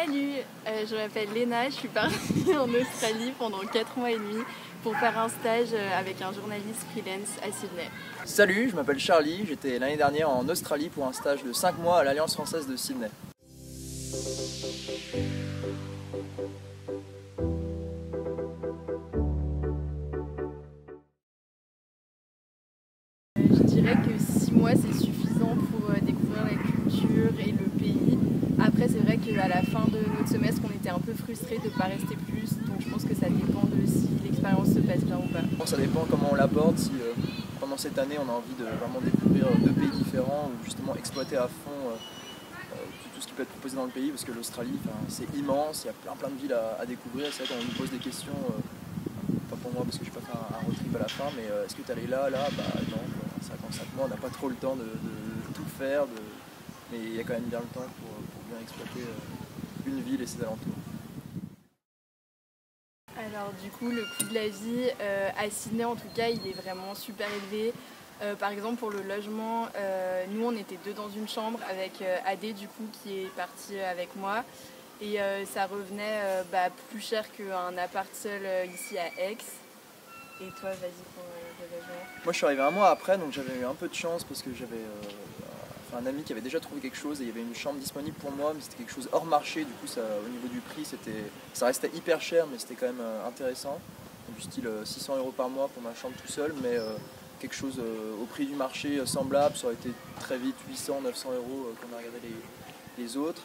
Salut, je m'appelle Léna, je suis partie en Australie pendant 4 mois et demi pour faire un stage avec un journaliste freelance à Sydney. Salut, je m'appelle Charlie, j'étais l'année dernière en Australie pour un stage de 5 mois à l'Alliance française de Sydney. Je dirais que 6 mois c'est suffisant pour découvrir la culture et le pays. Après c'est vrai qu'à la fin de notre semestre on était un peu frustrés de ne pas rester plus, donc je pense que ça dépend de si l'expérience se passe bien ou pas. Ça dépend comment on l'aborde, si pendant cette année on a envie de vraiment découvrir 2 pays différents ou justement exploiter à fond tout ce qui peut être proposé dans le pays, parce que l'Australie c'est immense, il y a plein de villes à découvrir. C'est vrai qu'on nous pose des questions, pas pour moi parce que je vais pas faire un road trip à la fin, mais est-ce que tu es allé là, bah non, c'est vrai qu'en 5 mois on n'a pas trop le temps de tout faire, mais il y a quand même bien le temps pour bien exploiter une ville et ses alentours. Alors du coup le coût de la vie à Sydney en tout cas il est vraiment super élevé. Par exemple pour le logement, nous on était 2 dans une chambre avec Adé du coup qui est parti avec moi et ça revenait plus cher qu'un appart seul ici à Aix. Et toi vas-y pour le logement. Moi je suis arrivé un mois après, donc j'avais eu un peu de chance parce que j'avais un ami qui avait déjà trouvé quelque chose et il y avait une chambre disponible pour moi, mais c'était quelque chose hors marché, du coup au niveau du prix ça restait hyper cher, mais c'était quand même intéressant, du style 600 € par mois pour ma chambre tout seul, mais quelque chose au prix du marché semblable, ça aurait été très vite 800-900 € quand on a regardé les autres.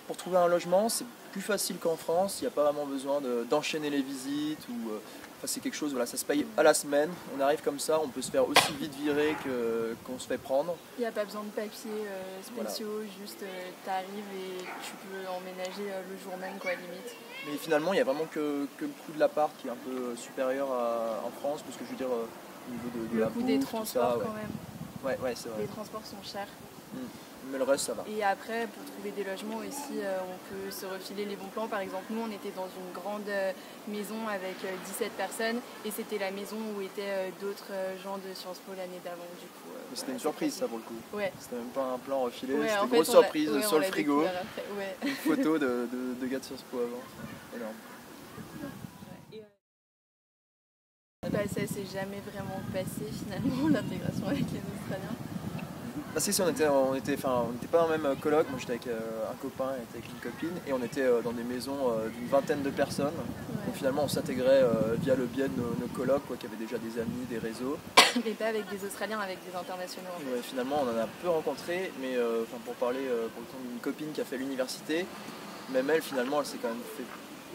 Pour trouver un logement, c'est plus facile qu'en France, il n'y a pas vraiment besoin d'enchaîner les visites, c'est quelque chose, ça se paye à la semaine, on arrive comme ça, on peut se faire aussi vite virer qu'on se fait prendre. Il n'y a pas besoin de papiers spéciaux, voilà. Juste t'arrives et tu peux emménager le jour même limite. Mais finalement il n'y a vraiment que le coût de l'appart qui est un peu supérieur en France, parce que je veux dire au niveau de la bouffe, le coût des transports ça, quand même. Ouais, c'est vrai. Les transports sont chers. Mais le reste ça va. Et après pour trouver des logements aussi on peut se refiler les bons plans. Par exemple nous on était dans une grande maison avec 17 personnes et c'était la maison où étaient d'autres gens de Sciences Po l'année d'avant du coup. Mais c'était une surprise ça pour le coup. Ouais. C'était même pas un plan refilé, ouais, c'était une grosse surprise sur le frigo. Ouais. Une photo de gars de Sciences Po avant. Énorme. Ça s'est jamais vraiment passé finalement l'intégration avec les Australiens. Si, on était pas dans le même coloc, moi j'étais avec un copain et avec une copine et on était dans des maisons d'une vingtaine de personnes. Ouais. Donc finalement on s'intégrait via le biais de nos colocs qui avaient déjà des amis, des réseaux. Mais pas avec des Australiens, avec des internationaux en fait. Ouais, finalement on en a peu rencontré, mais pour parler pour le temps d'une copine qui a fait l'université, même elle finalement elle s'est quand même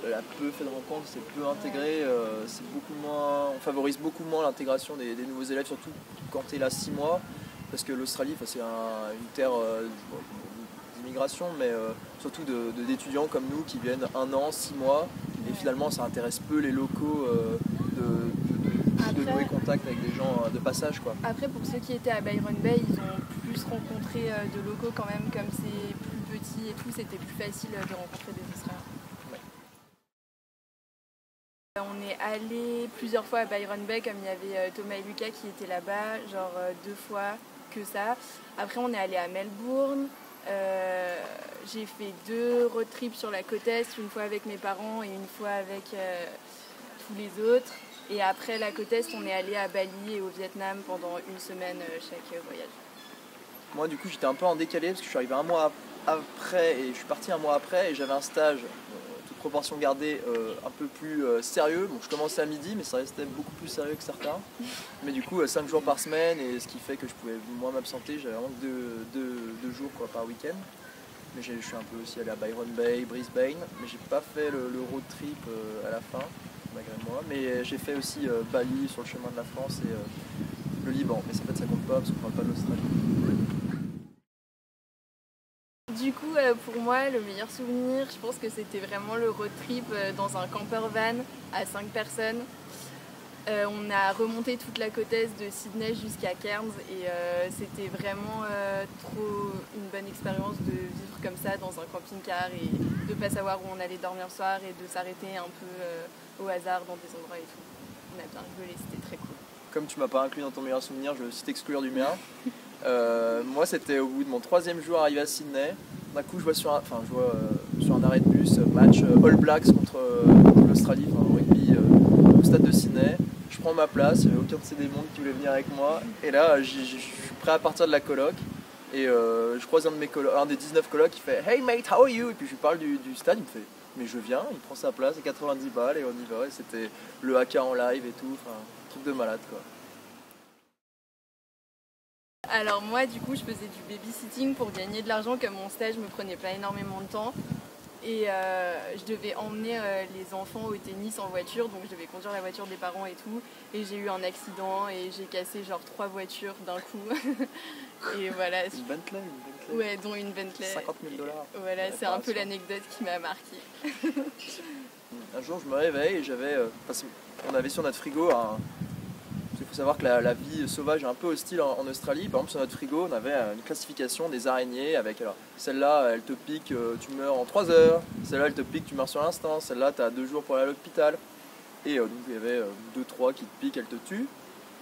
elle a peu fait de rencontres, c'est peu intégré, c'est beaucoup moins, on favorise beaucoup moins l'intégration des nouveaux élèves, surtout quand tu es là 6 mois. Parce que l'Australie, c'est une terre d'immigration, mais surtout d'étudiants comme nous qui viennent 1 an, 6 mois, et finalement ça intéresse peu les locaux de nouer contact avec des gens de passage. Après pour ceux qui étaient à Byron Bay, ils ont plus rencontré de locaux quand même, comme c'est plus petit et tout, c'était plus facile de rencontrer des Australiens. On est allé plusieurs fois à Byron Bay, comme il y avait Thomas et Lucas qui étaient là-bas, genre 2 fois que ça. Après on est allé à Melbourne, j'ai fait 2 road trips sur la côte Est, une fois avec mes parents et une fois avec tous les autres. Et après la côte Est, on est allé à Bali et au Vietnam pendant 1 semaine chaque voyage. Moi du coup j'étais un peu en décalé parce que je suis arrivé 1 mois après et je suis parti 1 mois après et j'avais un stage proportion gardée un peu plus sérieux. Bon, je commençais à midi, mais ça restait beaucoup plus sérieux que certains. Mais du coup, 5 jours par semaine, et ce qui fait que je pouvais moins m'absenter. J'avais vraiment 2 jours par week-end. Mais je suis un peu aussi allé à Byron Bay, Brisbane, mais j'ai pas fait le road trip à la fin, malgré moi. Mais j'ai fait aussi Bali sur le chemin de la France et le Liban. Mais ça compte pas parce qu'on parle pas de l'Australie. Du coup, pour moi, le meilleur souvenir, je pense que c'était vraiment le road trip dans un camper van à 5 personnes. On a remonté toute la côte est de Sydney jusqu'à Cairns et c'était vraiment trop une bonne expérience de vivre comme ça dans un camping-car et de ne pas savoir où on allait dormir le soir et de s'arrêter un peu au hasard dans des endroits et tout. On a bien rigolé, c'était très cool. Comme tu m'as pas inclus dans ton meilleur souvenir, je vais aussi t'exclure du mien. Moi c'était au bout de mon 3e jour arrivé à Sydney. D'un coup je vois sur un arrêt de bus plus, match All Blacks contre l'Australie, enfin rugby au stade de Sydney. Je prends ma place, il n'y avait aucun de ces démons qui voulait venir avec moi. Et là, je suis prêt à partir de la coloc. Et je croise un des 19 colocs qui fait Hey mate, how are you? Et puis je lui parle du stade, il me fait mais je viens, il prend sa place, et 90 balles et on y va. Et c'était le haka en live et tout, enfin, truc de malade quoi. Alors moi du coup je faisais du babysitting pour gagner de l'argent comme mon stage me prenait pas énormément de temps. Et je devais emmener les enfants au tennis en voiture, donc je devais conduire la voiture des parents et tout. Et j'ai eu un accident et j'ai cassé genre 3 voitures d'un coup. Et voilà. Une Bentley. Ouais, dont une Bentley. 50 000 $. Voilà, c'est un peu l'anecdote qui m'a marqué. Un jour je me réveille et on avait sur notre frigo il faut savoir que la vie sauvage est un peu hostile en Australie. Par exemple, sur notre frigo, on avait une classification des araignées avec alors, celle-là, elle te pique, tu meurs en 3 heures. Celle-là, elle te pique, tu meurs sur l'instant. Celle-là, tu as 2 jours pour aller à l'hôpital. Et donc, il y avait 2-3 qui te piquent, elle te tue.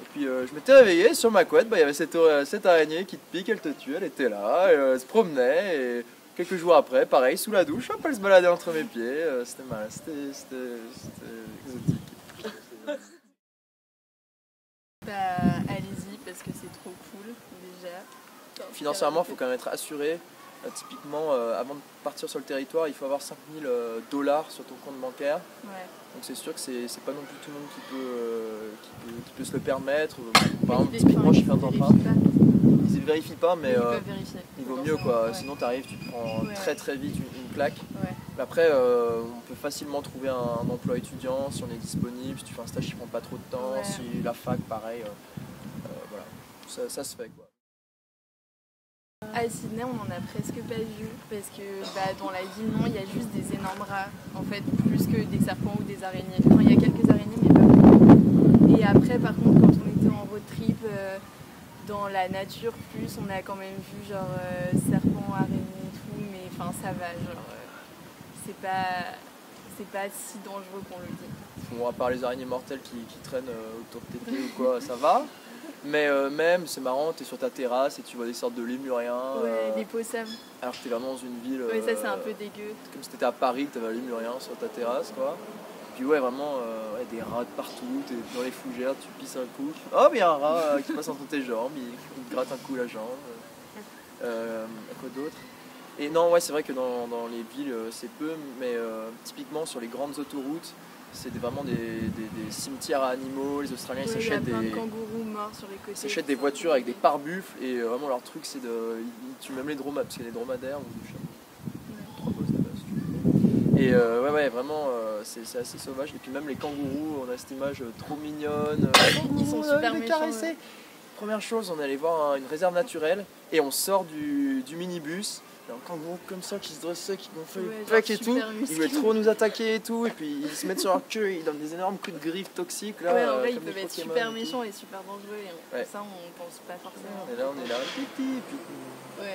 Et puis, je m'étais réveillé sur ma couette, il y avait cette araignée qui te pique, elle te tue. Elle était là, elle se promenait. Et quelques jours après, pareil, sous la douche, hop, elle se baladait entre mes pieds. C'était mal, c'était exotique. Bah, allez-y parce que c'est trop cool déjà. Financièrement, il faut quand même être assuré. Typiquement, avant de partir sur le territoire, il faut avoir 5 000 $ sur ton compte bancaire. Ouais. Donc c'est sûr que c'est pas non plus tout le monde qui peut se le permettre. Par Mais exemple, typiquement, je fais un emprunt. Ils ne vérifient pas, mais il vaut mieux quoi. Ouais. Sinon, tu arrives, tu te prends très vite une claque. Ouais. Après, on peut facilement trouver un emploi étudiant si on est disponible, si tu fais un stage qui prend pas trop de temps, si la fac, pareil. Voilà, ça se fait quoi. À Sydney, on n'en a presque pas vu parce que dans la ville, non, il y a juste des énormes rats, en fait, plus que des serpents ou des araignées. Enfin, il y a quelques araignées, mais pas beaucoup. Et après, par contre, quand on était en road trip, dans la nature, on a quand même vu genre serpents, araignées et tout, mais enfin, ça va, genre, c'est pas si dangereux qu'on le dit. Bon, à part les araignées mortelles qui traînent autour de tes pieds ou quoi, ça va. Mais même, c'est marrant, t'es sur ta terrasse et tu vois des sortes de lémuriens. Ouais, des possums. Alors que t'es vraiment dans une ville. Ouais, ça c'est un peu dégueu. Comme si t'étais à Paris, que t'avais un lémurien sur ta terrasse, quoi. Puis ouais, vraiment, des rats de partout, t'es dans les fougères, tu pisses un coup. Oh, mais il y a un rat qui passe entre tes jambes, il te gratte un coup la jambe. Quoi d'autre? Et non, ouais, c'est vrai que dans les villes, c'est peu, mais typiquement sur les grandes autoroutes, c'est vraiment des cimetières à animaux. Les Australiens ils s'achètent des kangourous morts sur les côtés. Ils s'achètent des voitures avec des pare-buffles et vraiment leur truc c'est ils tuent même les dromadaires parce qu'il y a des dromadaires ou des chiens. 3 postes là-bas si tu veux. Et ouais vraiment c'est assez sauvage. Et puis même les kangourous, on a cette image trop mignonne. Ils sont super méchants. Ouais. Première chose, on est allé voir une réserve naturelle et on sort du minibus. Il y a un kangourou comme ça qui se dressait, qui gonflait les pecs et tout. Ils voulaient trop nous attaquer et tout. Et puis ils se mettent sur leur queue, ils donnent des énormes coups de griffes toxiques. Là, ouais, en vrai, ils peuvent être super méchants et super dangereux. Et ça, on pense pas forcément. Et là, on est là, pipi. Ouais.